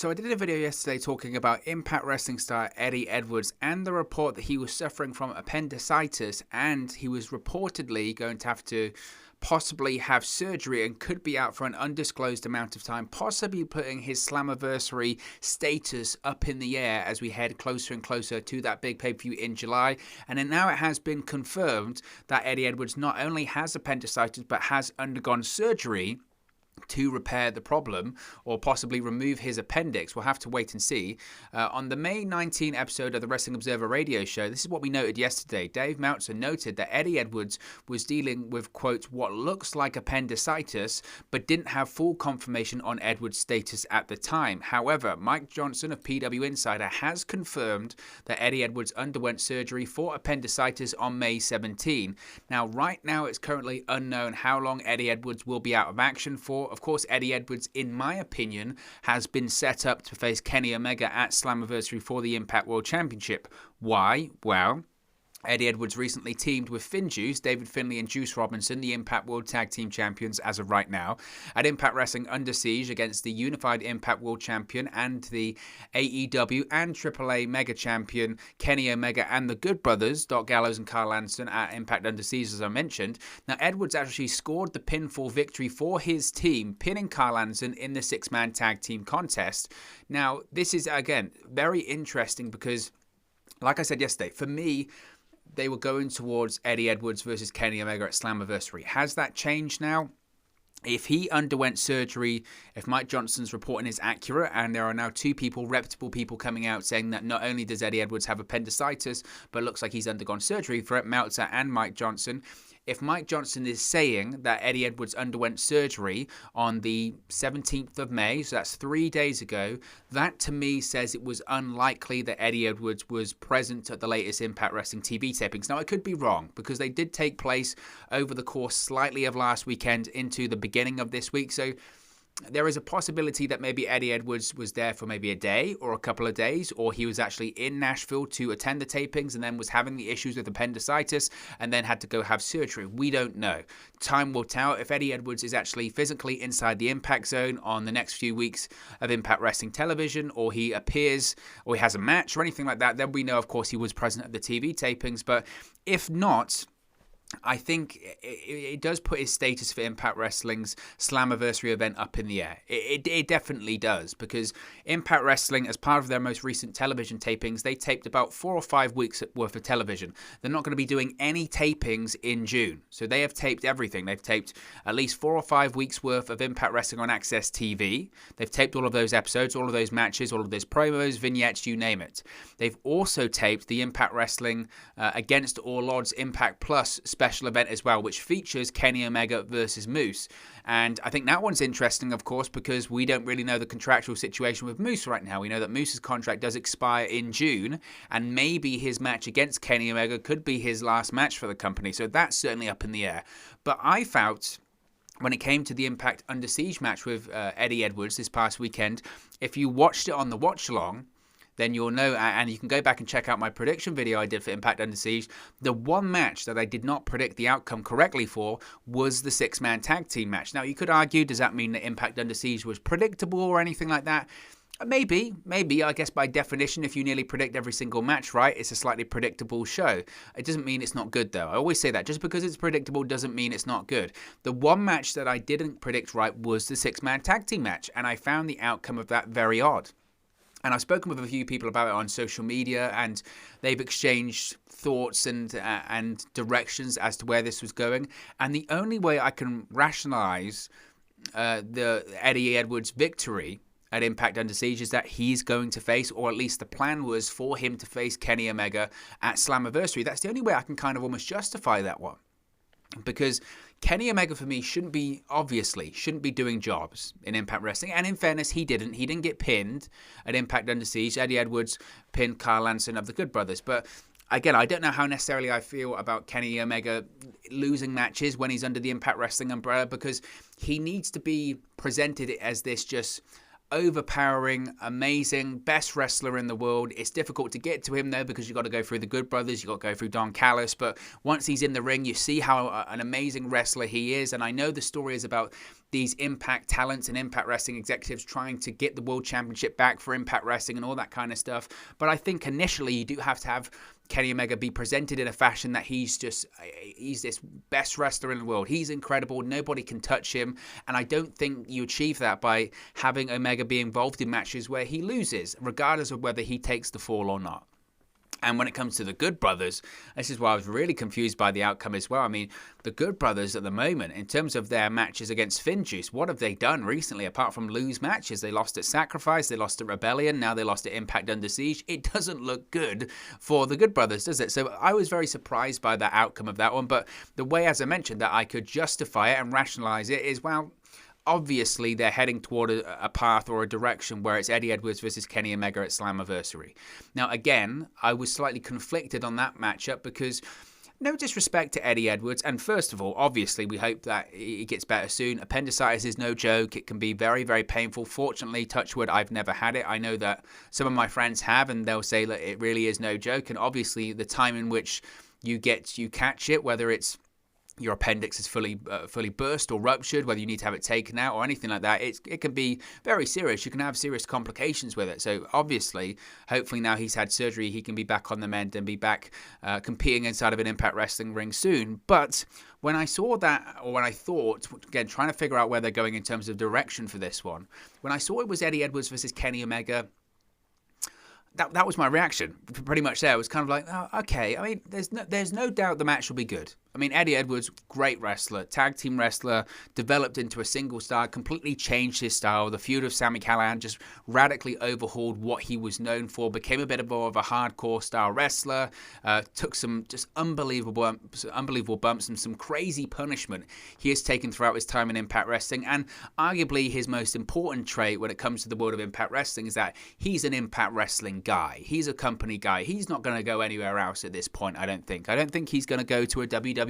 So I did a video yesterday talking about Impact Wrestling star Eddie Edwards and the report that he was suffering from appendicitis and he was reportedly going to have to possibly have surgery and could be out for an undisclosed amount of time, possibly putting his Slammiversary status up in the air as we head closer and closer to that big pay-per-view in July. And then now it has been confirmed that Eddie Edwards not only has appendicitis but has undergone surgery to repair the problem or possibly remove his appendix. We'll have to wait and see. On the May 19 episode of the Wrestling Observer radio show, this is what we noted yesterday. Dave Meltzer noted that Eddie Edwards was dealing with, quote, what looks like appendicitis, but didn't have full confirmation on Edwards' status at the time. However, Mike Johnson of PW Insider has confirmed that Eddie Edwards underwent surgery for appendicitis on May 17. Now, right now, it's currently unknown how long Eddie Edwards will be out of action for. Of course, Eddie Edwards, in my opinion, has been set up to face Kenny Omega at Slammiversary for the Impact World Championship. Why? Well, Eddie Edwards recently teamed with FinJuice, David Finlay and Juice Robinson, the Impact World Tag Team Champions as of right now, at Impact Wrestling Under Siege against the Unified Impact World Champion and the AEW and AAA Mega Champion Kenny Omega and the Good Brothers, Doc Gallows and Carl Anderson, at Impact Under Siege, as I mentioned. Now, Edwards actually scored the pinfall victory for his team, pinning Carl Anderson in the six-man tag team contest. Now, this is, again, very interesting because, like I said yesterday, for me, they were going towards Eddie Edwards versus Kenny Omega at Slammiversary. Has that changed now? If he underwent surgery, if Mike Johnson's reporting is accurate, and there are now two people, reputable people, coming out saying that not only does Eddie Edwards have appendicitis, but looks like he's undergone surgery for it, Meltzer and Mike Johnson. If Mike Johnson is saying that Eddie Edwards underwent surgery on the 17th of May, so that's 3 days ago, that to me says it was unlikely that Eddie Edwards was present at the latest Impact Wrestling TV tapings. Now, I could be wrong because they did take place over the course slightly of last weekend into the beginning of this week. So there is a possibility that maybe Eddie Edwards was there for maybe a day or a couple of days, or he was actually in Nashville to attend the tapings and then was having the issues with appendicitis and then had to go have surgery. We don't know. Time will tell. If Eddie Edwards is actually physically inside the Impact Zone on the next few weeks of Impact Wrestling television, or he appears or he has a match or anything like that, then we know, of course, he was present at the TV tapings. But if not, I think it does put his status for Impact Wrestling's Slammiversary event up in the air. It definitely does, because Impact Wrestling, as part of their most recent television tapings, they taped about 4 or 5 weeks worth of television. They're not going to be doing any tapings in June. So they have taped everything. They've taped at least 4 or 5 weeks worth of Impact Wrestling on Access TV. They've taped all of those episodes, all of those matches, all of those promos, vignettes, you name it. They've also taped the Impact Wrestling Against All Odds Impact Plus special event as well, which features Kenny Omega versus Moose. And I think that one's interesting, of course, because we don't really know the contractual situation with Moose right now. We know that Moose's contract does expire in June, and maybe his match against Kenny Omega could be his last match for the company. So that's certainly up in the air. But I felt, when it came to the Impact Under Siege match with Eddie Edwards this past weekend, if you watched it on the watch-along, then you'll know, and you can go back and check out my prediction video I did for Impact Under Siege. The one match that I did not predict the outcome correctly for was the six-man tag team match. Now, you could argue, does that mean that Impact Under Siege was predictable or anything like that? Maybe. I guess by definition, if you nearly predict every single match right, it's a slightly predictable show. It doesn't mean it's not good, though. I always say that. Just because it's predictable doesn't mean it's not good. The one match that I didn't predict right was the six-man tag team match, and I found the outcome of that very odd. And I've spoken with a few people about it on social media, and they've exchanged thoughts and directions as to where this was going. And the only way I can rationalize the Eddie Edwards victory at Impact Under Siege is that he's going to face, or at least the plan was for him to face, Kenny Omega at Slammiversary. That's the only way I can kind of almost justify that one. Because Kenny Omega, for me, shouldn't be doing jobs in Impact Wrestling. And in fairness, he didn't. He didn't get pinned at Impact Under Siege. Eddie Edwards pinned Carl Anderson of the Good Brothers. But again, I don't know how necessarily I feel about Kenny Omega losing matches when he's under the Impact Wrestling umbrella, because he needs to be presented as this just overpowering, amazing, best wrestler in the world. It's difficult to get to him, though, because you've got to go through the Good Brothers, you've got to go through Don Callis, but once he's in the ring, you see how an amazing wrestler he is. And I know the story is about these Impact talents and Impact Wrestling executives trying to get the World Championship back for Impact Wrestling and all that kind of stuff. But I think initially you do have to have Kenny Omega be presented in a fashion that he's this best wrestler in the world. He's incredible. Nobody can touch him. And I don't think you achieve that by having Omega be involved in matches where he loses, regardless of whether he takes the fall or not. And when it comes to the Good Brothers, this is why I was really confused by the outcome as well. I mean, the Good Brothers at the moment, in terms of their matches against FinJuice, what have they done recently apart from lose matches? They lost at Sacrifice, they lost at Rebellion, now they lost at Impact Under Siege. It doesn't look good for the Good Brothers, does it? So I was very surprised by the outcome of that one. But the way, as I mentioned, that I could justify it and rationalize it is, well, obviously they're heading toward a path or a direction where it's Eddie Edwards versus Kenny Omega at Slammiversary. Now, again, I was slightly conflicted on that matchup because no disrespect to Eddie Edwards, and first of all, obviously, we hope that he gets better soon. Appendicitis is no joke. It can be very, very painful. Fortunately, touch wood, I've never had it. I know that some of my friends have, and they'll say that it really is no joke. And obviously, the time in which you catch it, whether it's your appendix is fully burst or ruptured, whether you need to have it taken out or anything like that, it can be very serious. You can have serious complications with it. So obviously, hopefully now he's had surgery, he can be back on the mend and be back competing inside of an Impact Wrestling ring soon. But when I saw that, or when I thought, again, trying to figure out where they're going in terms of direction for this one, when I saw it was Eddie Edwards versus Kenny Omega, that was my reaction pretty much there. It was kind of like, oh, okay. I mean, there's no doubt the match will be good. I mean, Eddie Edwards, great wrestler, tag team wrestler, developed into a single star, completely changed his style. The feud of Sami Callihan just radically overhauled what he was known for, became a bit more of a hardcore style wrestler, took some just unbelievable bumps and some crazy punishment he has taken throughout his time in Impact Wrestling. And arguably his most important trait when it comes to the world of Impact Wrestling is that he's an Impact Wrestling guy. He's a company guy. He's not going to go anywhere else at this point, I don't think. I don't think he's going to go to a WWE.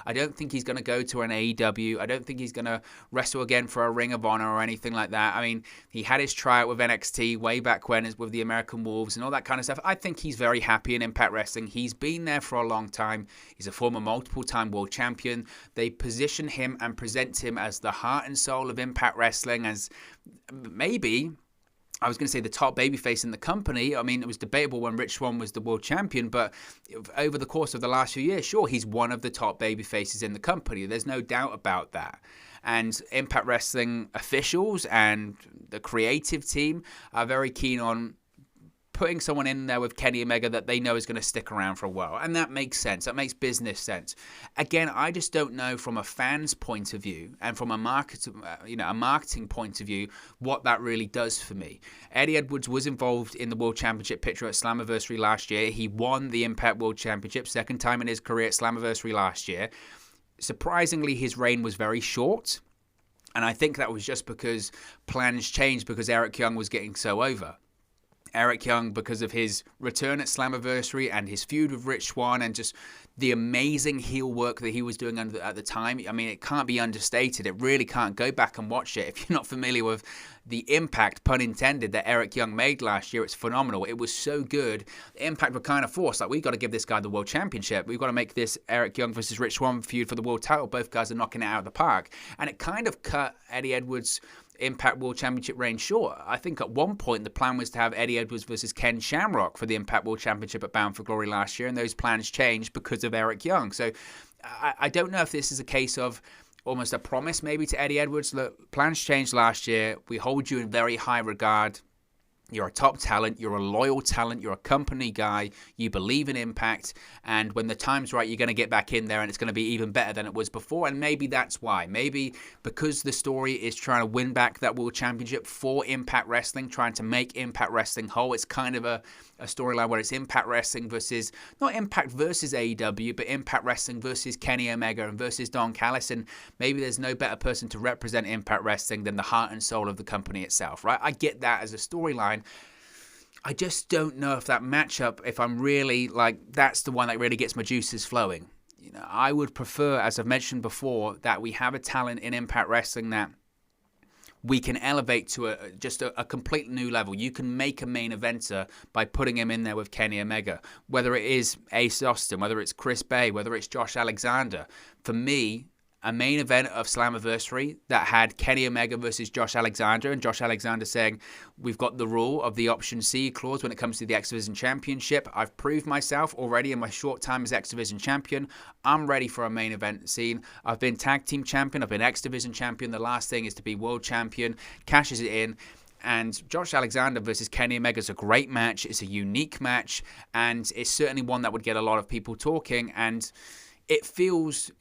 I don't think he's going to go to an AEW. I don't think he's going to wrestle again for a Ring of Honor or anything like that. I mean, he had his tryout with NXT way back when with the American Wolves and all that kind of stuff. I think he's very happy in Impact Wrestling. He's been there for a long time. He's a former multiple-time world champion. They position him and present him as the heart and soul of Impact Wrestling, as maybe, I was going to say, the top babyface in the company. I mean, it was debatable when Rich Swann was the world champion, but over the course of the last few years, sure, he's one of the top babyfaces in the company. There's no doubt about that. And Impact Wrestling officials and the creative team are very keen on putting someone in there with Kenny Omega that they know is going to stick around for a while. And that makes sense. That makes business sense. Again, I just don't know from a fan's point of view and from a marketing point of view what that really does for me. Eddie Edwards was involved in the World Championship picture at Slammiversary last year. He won the Impact World Championship, second time in his career at Slammiversary last year. Surprisingly, his reign was very short. And I think that was just because plans changed because Eric Young was getting so over. Eric Young, because of his return at Slammiversary and his feud with Rich Swann and just the amazing heel work that he was doing at the time. I mean, it can't be understated. It really can't. Go back and watch it. If you're not familiar with the impact, pun intended, that Eric Young made last year, it's phenomenal. It was so good. The Impact were kind of forced. Like, we've got to give this guy the world championship. We've got to make this Eric Young versus Rich Swann feud for the world title. Both guys are knocking it out of the park. And it kind of cut Eddie Edwards' Impact World Championship reign short. I think at one point the plan was to have Eddie Edwards versus Ken Shamrock for the Impact World Championship at Bound for Glory last year, and those plans changed because of Eric Young. So I don't know if this is a case of almost a promise maybe to Eddie Edwards. Look, plans changed last year. We hold you in very high regard. You're a top talent, you're a loyal talent, you're a company guy, you believe in Impact, and when the time's right, you're going to get back in there and it's going to be even better than it was before, and maybe that's why. Maybe because the story is trying to win back that World Championship for Impact Wrestling, trying to make Impact Wrestling whole. It's kind of a storyline where it's Impact Wrestling versus, not Impact versus AEW, but Impact Wrestling versus Kenny Omega and versus Don Callis, and maybe there's no better person to represent Impact Wrestling than the heart and soul of the company itself, right? I get that as a storyline. I just don't know if that matchup, if I'm really like, that's the one that really gets my juices flowing. You know, I would prefer, as I've mentioned before, that we have a talent in Impact Wrestling that we can elevate to a complete new level. You can make a main eventer by putting him in there with Kenny Omega, whether it is Ace Austin, whether it's Chris Bay, whether it's Josh Alexander. For me, a main event of Slammiversary that had Kenny Omega versus Josh Alexander, and Josh Alexander saying, we've got the rule of the option C clause when it comes to the X Division Championship. I've proved myself already in my short time as X Division Champion. I'm ready for a main event scene. I've been Tag Team Champion. I've been X Division Champion. The last thing is to be World Champion. Cashes it in. And Josh Alexander versus Kenny Omega is a great match. It's a unique match, and it's certainly one that would get a lot of people talking. And it feels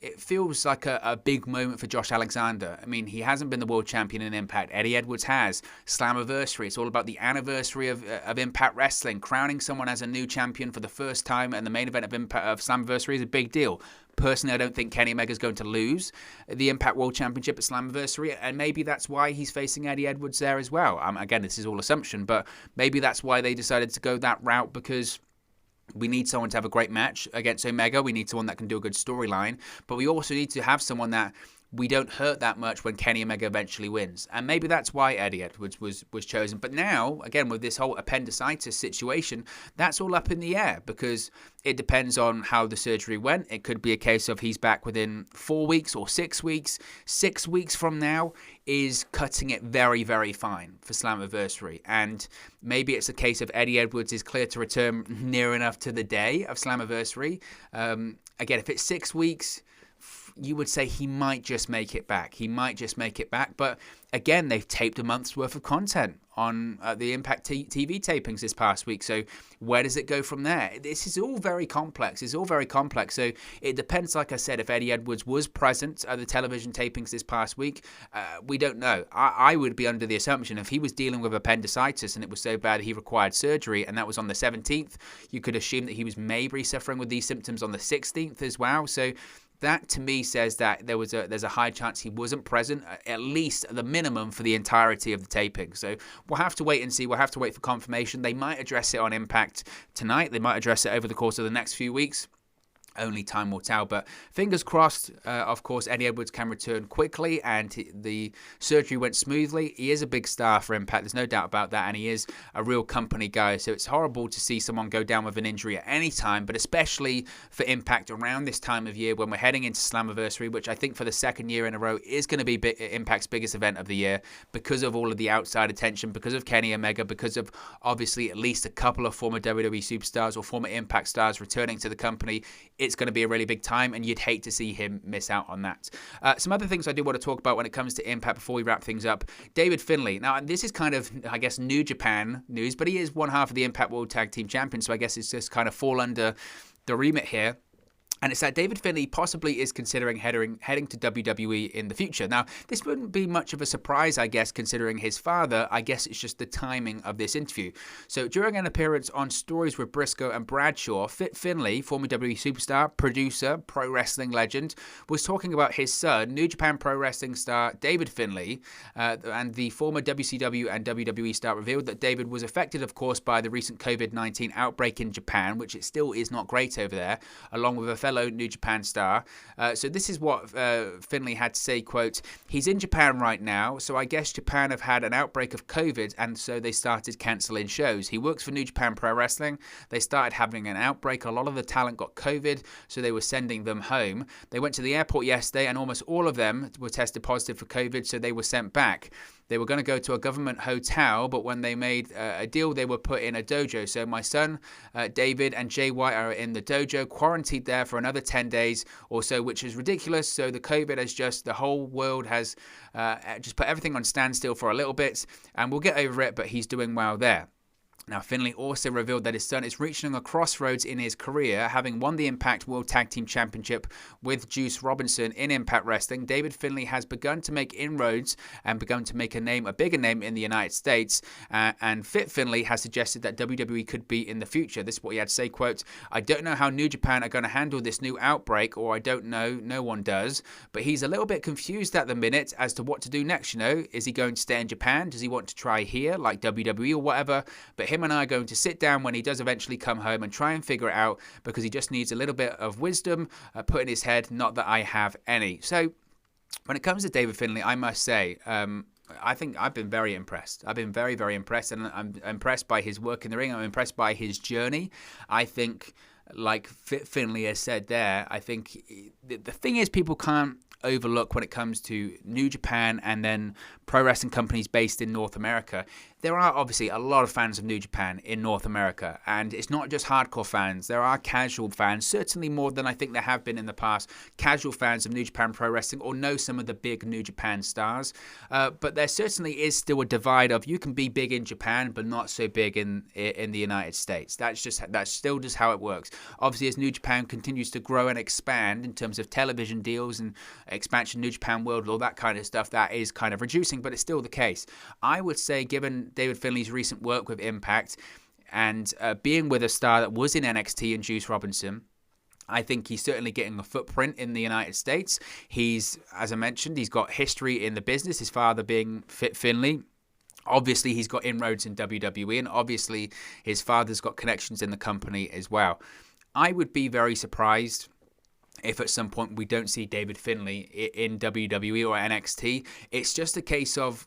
like a big moment for Josh Alexander. I mean, he hasn't been the world champion in Impact. Eddie Edwards has. Slammiversary. It's all about the anniversary of Impact Wrestling. Crowning someone as a new champion for the first time, and the main event of Slammiversary is a big deal. Personally, I don't think Kenny Omega is going to lose the Impact World Championship at Slammiversary, and maybe that's why he's facing Eddie Edwards there as well. Again, this is all assumption, but maybe that's why they decided to go that route, because we need someone to have a great match against Omega. We need someone that can do a good storyline, but we also need to have someone that we don't hurt that much when Kenny Omega eventually wins. And maybe that's why Eddie Edwards was chosen. But now, again, with this whole appendicitis situation, that's all up in the air, because it depends on how the surgery went. It could be a case of he's back within 4 weeks or 6 weeks. 6 weeks from now is cutting it very, very fine for Slammiversary. And maybe it's a case of Eddie Edwards is clear to return near enough to the day of Slammiversary. Again, if it's 6 weeks, you would say he might just make it back. But again, they've taped a month's worth of content on the Impact TV tapings this past week. So where does it go from there? This is all very complex. So it depends, like I said, if Eddie Edwards was present at the television tapings this past week. We don't know. I would be under the assumption if he was dealing with appendicitis and it was so bad he required surgery, and that was on the 17th, you could assume that he was maybe suffering with these symptoms on the 16th as well. So that to me says that there's a high chance he wasn't present, at least at the minimum, for the entirety of the taping. So we'll have to wait and see. We'll have to wait for confirmation. They might address it on Impact tonight. They might address it over the course of the next few weeks. Only time will tell, but fingers crossed. Of course, Eddie Edwards can return quickly, and the surgery went smoothly. He is a big star for Impact, there's no doubt about that, and he is a real company guy, so it's horrible to see someone go down with an injury at any time, but especially for Impact around this time of year when we're heading into Slammiversary, which I think for the second year in a row is going to be Impact's biggest event of the year, because of all of the outside attention, because of Kenny Omega, because of obviously at least a couple of former WWE superstars or former Impact stars returning to the company. It's going to be a really big time, and you'd hate to see him miss out on that. Some other things I do want to talk about when it comes to Impact before we wrap things up. David Finlay. Now, this is kind of, I guess, New Japan news, but he is one half of the Impact World Tag Team Champion, so I guess it's just kind of fall under the remit here. And it's that David Finlay possibly is considering heading to WWE in the future. Now, this wouldn't be much of a surprise, I guess, considering his father. I guess it's just the timing of this interview. So, during an appearance on Stories with Briscoe and Bradshaw, Finlay, former WWE superstar, producer, pro wrestling legend, was talking about his son, New Japan Pro Wrestling star David Finlay, and the former WCW and WWE star revealed that David was affected, of course, by the recent COVID-19 outbreak in Japan, which it still is not great over there, along with a fellow New Japan star. So this is what Finlay had to say, quote, "He's in Japan right now, so I guess Japan have had an outbreak of COVID, and so they started cancelling shows. He works for New Japan Pro Wrestling. They started having an outbreak. A lot of the talent got COVID, so they were sending them home. They went to the airport yesterday, and almost all of them were tested positive for COVID, so they were sent back. They were going to go to a government hotel, but when they made a deal, they were put in a dojo. So my son, David, and Jay White are in the dojo, quarantined there for another 10 days or so, which is ridiculous. So the COVID has just, the whole world has just put everything on standstill for a little bit, and we'll get over it, but he's doing well there." Now, Finlay also revealed that his son is reaching a crossroads in his career, having won the Impact World Tag Team Championship with Juice Robinson in Impact Wrestling. David Finlay has begun to make inroads and begun to make a bigger name in the United States, and Finlay has suggested that WWE could be in the future. This is what he had to say, quote, "I don't know how New Japan are going to handle this new outbreak, or I don't know, no one does, but he's a little bit confused at the minute as to what to do next, Is he going to stay in Japan? Does he want to try here, like WWE or whatever? But him and I are going to sit down when he does eventually come home and try and figure it out, because he just needs a little bit of wisdom put in his head, not that I have any." So when it comes to David Finlay, I must say, I think I've been very impressed. I've been very, very impressed, and I'm impressed by his work in the ring. I'm impressed by his journey. I think, like Finlay has said there, I think the thing is, people can't overlook when it comes to New Japan and then pro wrestling companies based in North America. There are obviously a lot of fans of New Japan in North America, and it's not just hardcore fans. There are casual fans, certainly more than I think there have been in the past, casual fans of New Japan Pro Wrestling or know some of the big New Japan stars. But there certainly is still a divide of you can be big in Japan but not so big in the United States. That's still just how it works. Obviously, as New Japan continues to grow and expand in terms of television deals and expansion, New Japan World, all that kind of stuff, that is kind of reducing, but it's still the case. I would say, given David Finlay's recent work with Impact and being with a star that was in NXT and Juice Robinson, I think he's certainly getting a footprint in the United States. He's, as I mentioned, he's got history in the business, his father being Finlay. Obviously, he's got inroads in WWE, and obviously his father's got connections in the company as well. I would be very surprised if at some point we don't see David Finlay in WWE or NXT. It's just a case of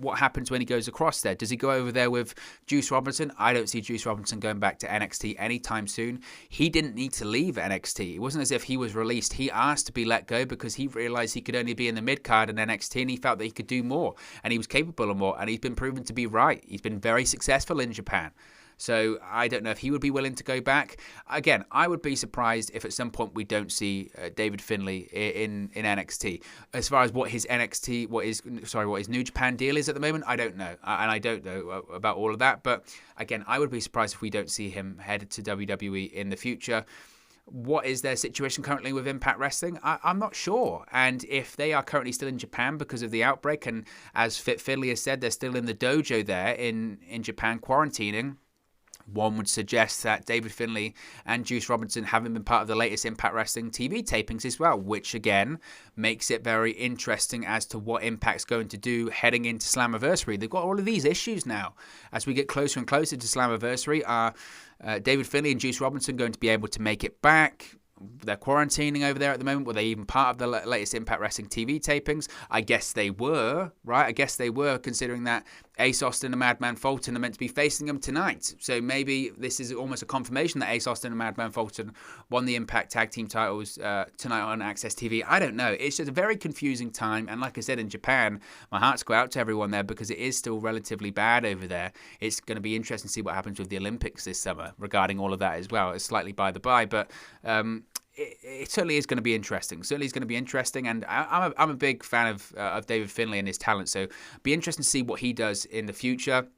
what happens when he goes across there. Does he go over there with Juice Robinson? I don't see Juice Robinson going back to NXT anytime soon. He didn't need to leave NXT. It wasn't as if he was released. He asked to be let go because he realized he could only be in the mid-card in NXT, and he felt that he could do more, and he was capable of more, and he's been proven to be right. He's been very successful in Japan. So I don't know if he would be willing to go back. Again, I would be surprised if at some point we don't see David Finlay in NXT. As far as what his New Japan deal is at the moment, I don't know. And I don't know about all of that. But again, I would be surprised if we don't see him headed to WWE in the future. What is their situation currently with Impact Wrestling? I'm not sure. And if they are currently still in Japan because of the outbreak, and as Finlay has said, they're still in the dojo there in Japan quarantining, one would suggest that David Finlay and Juice Robinson haven't been part of the latest Impact Wrestling TV tapings as well, which again makes it very interesting as to what Impact's going to do heading into Slammiversary. They've got all of these issues now. As we get closer and closer to Slammiversary, are David Finlay and Juice Robinson going to be able to make it back? They're quarantining over there at the moment. Were they even part of the latest Impact Wrestling TV tapings? I guess they were, right? I guess they were, considering that Ace Austin and Madman Fulton are meant to be facing them tonight. So maybe this is almost a confirmation that Ace Austin and Madman Fulton won the Impact Tag Team titles tonight on Access TV. I don't know. It's just a very confusing time. And like I said, in Japan, my hearts go out to everyone there because it is still relatively bad over there. It's going to be interesting to see what happens with the Olympics this summer regarding all of that as well. It's slightly by the by, but it certainly is going to be interesting. And I'm a big fan of David Finlay and his talent, so be interesting to see what he does in the future.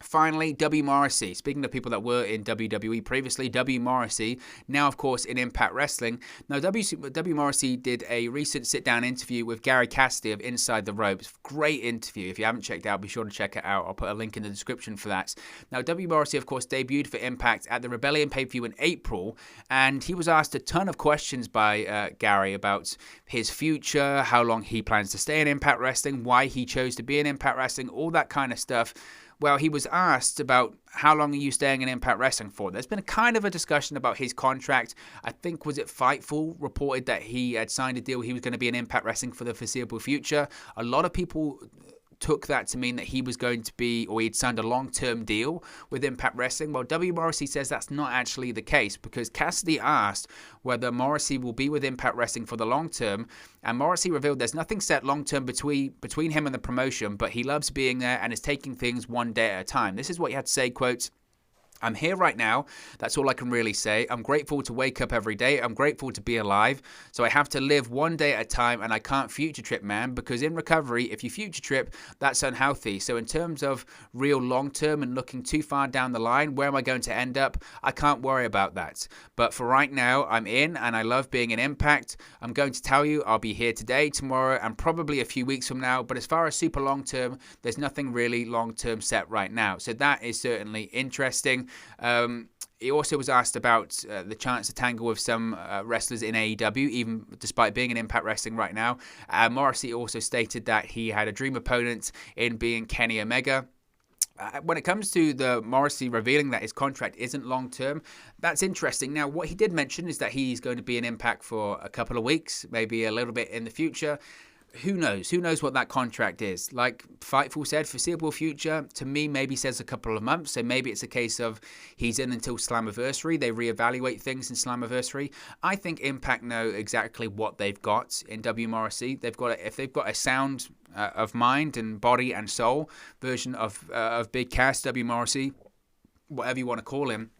Finally, W. Morrissey. Speaking of people that were in WWE previously, W. Morrissey, now of course in Impact Wrestling. Now, W. Morrissey did a recent sit-down interview with Gary Cassidy of Inside the Ropes. Great interview. If you haven't checked it out, be sure to check it out. I'll put a link in the description for that. Now, W. Morrissey, of course, debuted for Impact at the Rebellion pay-per-view in April, and he was asked a ton of questions by Gary about his future, how long he plans to stay in Impact Wrestling, why he chose to be in Impact Wrestling, all that kind of stuff. Well, he was asked about how long are you staying in Impact Wrestling for. There's been a kind of a discussion about his contract. I think, was it Fightful reported that he had signed a deal, he was going to be in Impact Wrestling for the foreseeable future. A lot of people took that to mean that he was going to be, or he'd signed a long-term deal with Impact Wrestling. Well, W. Morrissey says that's not actually the case, because Cassidy asked whether Morrissey will be with Impact Wrestling for the long term, and Morrissey revealed there's nothing set long-term between him and the promotion, but he loves being there and is taking things one day at a time. This is what he had to say, quote, "I'm here right now. That's all I can really say. I'm grateful to wake up every day. I'm grateful to be alive. So I have to live one day at a time, and I can't future trip, man, because in recovery, if you future trip, that's unhealthy. So in terms of real long term and looking too far down the line, where am I going to end up? I can't worry about that. But for right now, I'm in, and I love being in Impact. I'm going to tell you, I'll be here today, tomorrow, and probably a few weeks from now. But as far as super long term, there's nothing really long term set right now." So that is certainly interesting. He also was asked about the chance to tangle with some wrestlers in AEW, even despite being in Impact Wrestling right now. Morrissey also stated that he had a dream opponent in being Kenny Omega. When it comes to the Morrissey revealing that his contract isn't long-term, that's interesting. Now, what he did mention is that he's going to be in Impact for a couple of weeks, maybe a little bit in the future. who knows? Who knows what that contract is? Like Fightful said, foreseeable future, to me, maybe says a couple of months. So maybe it's a case of he's in until Slammiversary. They reevaluate things in Slammiversary. I think Impact know exactly what they've got in W. Morrissey. If they've got a sound of mind and body and soul version of Big Cass, W. Morrissey, whatever you want to call him,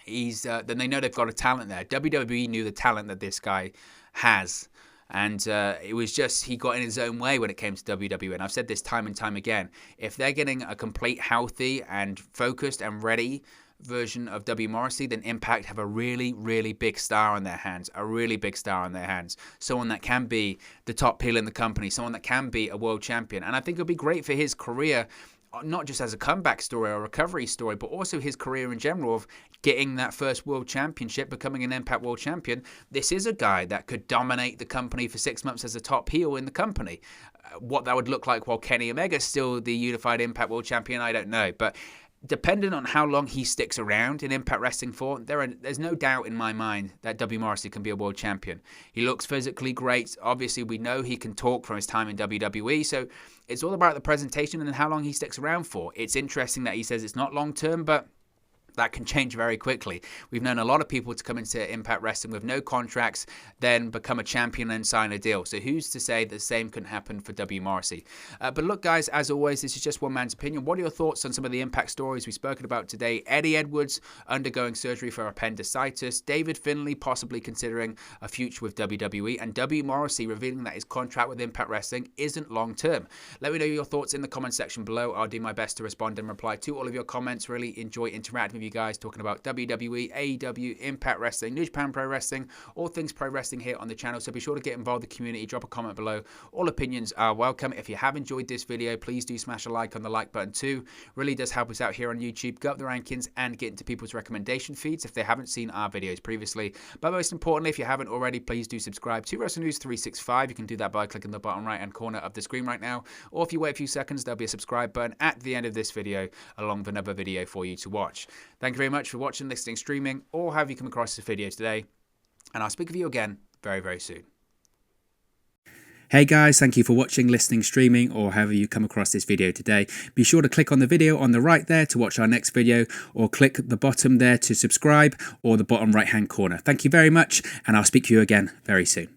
then they know they've got a talent there. WWE knew the talent that this guy has. And it was just he got in his own way when it came to WWE. And I've said this time and time again. If they're getting a complete, healthy and focused and ready version of W. Morrissey, then Impact have a really, really big star on their hands. A really big star on their hands. Someone that can be the top heel in the company. Someone that can be a world champion. And I think it'll be great for his career, not just as a comeback story or a recovery story, but also his career in general of getting that first world championship, becoming an Impact world champion. This is a guy that could dominate the company for 6 months as a top heel in the company. What that would look like while Kenny Omega's still the unified Impact world champion, I don't know. But depending on how long he sticks around in Impact Wrestling for, there's no doubt in my mind that W. Morrissey can be a world champion. He looks physically great. Obviously, we know he can talk from his time in WWE, so it's all about the presentation and how long he sticks around for. It's interesting that he says it's not long-term, but that can change very quickly. We've known a lot of people to come into Impact Wrestling with no contracts, then become a champion and sign a deal. So who's to say the same can happen for W. Morrissey? But look, guys, as always, this is just one man's opinion. What are your thoughts on some of the Impact stories we've spoken about today? Eddie Edwards undergoing surgery for appendicitis. David Finlay possibly considering a future with WWE. And W. Morrissey revealing that his contract with Impact Wrestling isn't long-term. Let me know your thoughts in the comment section below. I'll do my best to respond and reply to all of your comments. Really enjoy interacting with you guys, talking about WWE, AEW, Impact Wrestling, New Japan Pro Wrestling, all things pro wrestling here on the channel. So be sure to get involved in the community, drop a comment below. All opinions are welcome. If you have enjoyed this video, please do smash a like on the like button too. Really does help us out here on YouTube, go up the rankings and get into people's recommendation feeds if they haven't seen our videos previously. But most importantly, if you haven't already, please do subscribe to Wrestle News 365. You can do that by clicking the bottom right hand corner of the screen right now, or if you wait a few seconds, there'll be a subscribe button at the end of this video along with another video for you to watch. Thank you very much for watching, listening, streaming, or have you come across this video today, and I'll speak with you again very, very soon. Hey guys, thank you for watching, listening, streaming, or however you come across this video today. Be sure to click on the video on the right there to watch our next video, or click the bottom there to subscribe, or the bottom right hand corner. Thank you very much, and I'll speak to you again very soon.